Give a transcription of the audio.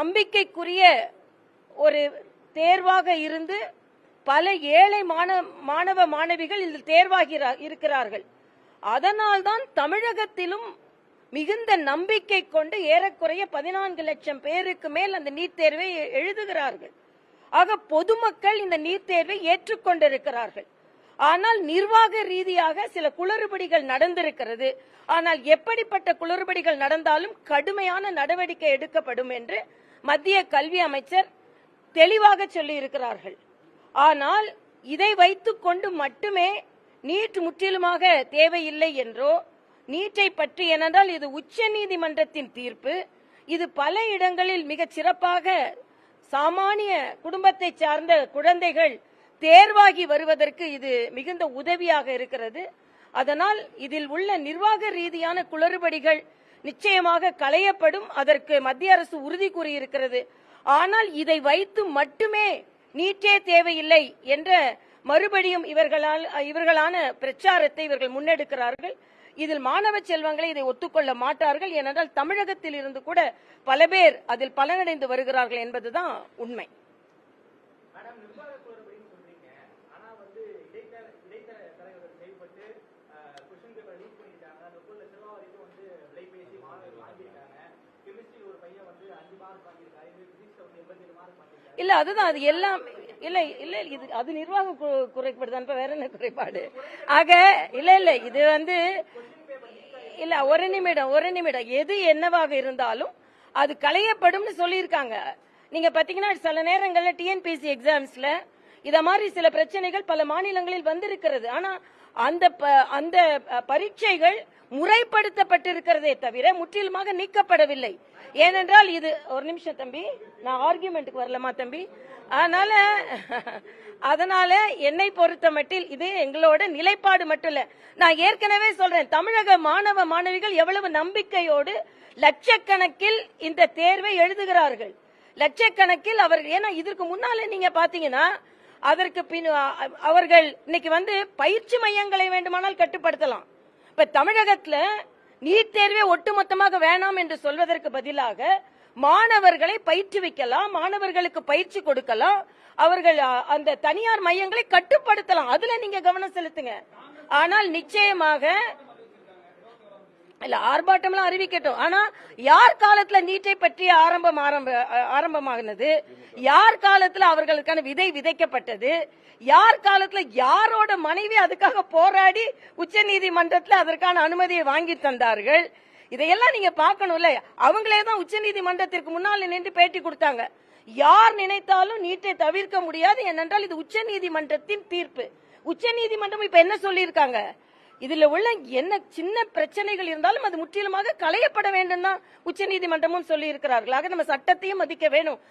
நம்பிக்கைக்குரிய ஒரு தேர்வாக இருந்து பல ஏழை மாணவ மாணவிகள் இதில் தேர்வாகி இருக்கிறார்கள். அதனால்தான் தமிழகத்திலும் மிகுந்த நம்பிக்கை கொண்டு ஏறக்குறைய 14 லட்சம் பேருக்கு மேல் அந்த நீட் தேர்வை எழுதுகிறார்கள். ஆக பொதுமக்கள் இந்த நீட் தேர்வை ஏற்றுக்கொண்டிருக்கிறார்கள். ஆனால் நிர்வாக ரீதியாக சில குளறுபடிகள் நடந்திருக்கிறது. ஆனால் எப்படிப்பட்ட குளறுபடிகள் நடந்தாலும் கடுமையான நடவடிக்கை எடுக்கப்படும் என்று மத்திய கல்வி அமைச்சர் தெளிவாக சொல்லி இருக்கிறார்கள். ஆனால் இதை வைத்துக் கொண்டு மட்டுமே நீட் முற்றிலுமாக தேவையில்லை என்றோ, நீட்டை பற்றி ஏனென்றால் இது உச்ச நீதிமன்றத்தின் தீர்ப்பு, இது பல இடங்களில் மிகச் சிறப்பாக சாமானிய குடும்பத்தை சார்ந்த குழந்தைகள் தேர்வாகி வருவதற்கு இது மிகுந்த உதவியாக இருக்கிறது. அதனால் இதில் உள்ள நிர்வாக ரீதியான குளறுபடிகள் நிச்சயமாக களையப்படும், அதற்கு மத்திய அரசு உறுதி கூறியிருக்கிறது. ஆனால் இதை வைத்து மட்டுமே நீட்டே தேவையில்லை என்ற மறுபடியும் இவர்களான பிரச்சாரத்தை இவர்கள் முன்னெடுக்கிறார்கள். இதில் மாணவ செல்வங்களை இதை ஒத்துக்கொள்ள மாட்டார்கள். ஏனென்றால் தமிழகத்தில் இருந்து கூட பல பேர் அதில் பலனடைந்து வருகிறார்கள் என்பதுதான் உண்மை. இல்ல அதுதான், அது எல்லாம் இல்ல இல்ல இது அது நிர்வாக குறைபாடு, வேற என்ன குறைபாடு? ஆக இல்ல இது இல்ல ஒரு நிமிடம் எது என்னவாக இருந்தாலும் அது களையப்படும் சொல்லியிருக்காங்க. நீங்க பாத்தீங்கன்னா சில நேரங்கள்ல டிஎன்பிஎஸ்சி எக்ஸாம்ஸ்ல இத மாதிரி சில பிரச்சனைகள் பல மாநிலங்களில் வந்திருக்கிறது. ஆனா அந்த பரீட்சைகள் முறைப்படுத்தப்பட்டிருக்கிறதே தவிர முற்றிலுமாக நீக்கப்படவில்லை. ஏனென்றால் இது ஒரு நிமிஷம் தம்பி, நான் ஆர்குமெண்ட்டுக்கு வரலமா தம்பி. அதனால என்னை பொறுத்த மட்டில் இது எங்களோட நிலைப்பாடு மட்டும் இல்ல. நான் ஏற்கனவே சொல்றேன், தமிழக மாணவ மாணவிகள் எவ்வளவு நம்பிக்கையோடு லட்சக்கணக்கில் இந்த தேர்வை எழுதுகிறார்கள். லட்சக்கணக்கில் அவர்கள், ஏன்னா இதற்கு முன்னால நீங்க பாத்தீங்கன்னா அதற்கு பின் அவர்கள் இன்னைக்கு பயிற்சி மையங்களை வேண்டுமானால் கட்டுப்படுத்தலாம். இப்ப தமிழகத்துல நீட் தேர்வே ஒட்டுமொத்தமாக வேணாம் என்று சொல்வதற்கு பதிலாக மாணவர்களை பயிற்றுவிக்கலாம், மாணவர்களுக்கு பயிற்சி கொடுக்கலாம், அவர்கள் அந்த தனியார் மையங்களை கட்டுப்படுத்தலாம். அதுல நீங்க கவனம் செலுத்துங்க. ஆனால் நிச்சயமாக இல்ல ஆர்ப்பாட்டம்லாம் அறிவிக்கட்டும். ஆனா யார் காலத்துல நீட்டை பற்றிய ஆரம்பமானது, யார் காலத்துல அவர்களுக்கான விதை விதைக்கப்பட்டது, யார் காலத்துல யாரோட மனைவி அதுக்காக போராடி உச்ச நீதிமன்றத்தில் அதற்கான அனுமதியை வாங்கி தந்தார்கள், இதையெல்லாம் நீங்க பாக்கணும்ல. அவங்களே தான் உச்ச நீதிமன்றத்திற்கு முன்னால் நின்று பேட்டி கொடுத்தாங்க. யார் நினைத்தாலும் நீட்டை தவிர்க்க முடியாது, ஏனென்றால் இது உச்ச நீதிமன்றத்தின் தீர்ப்பு. உச்ச நீதிமன்றம் இப்ப என்ன சொல்லி இருக்காங்க, இதுல உள்ள என்ன சின்ன பிரச்சனைகள் இருந்தாலும் அது முற்றிலுமாக களையப்பட வேண்டும் தான் உச்ச நீதிமன்றமும் சொல்லி இருக்கிறார்கள். ஆக நம்ம சட்டத்தையும் மதிக்க வேணும்.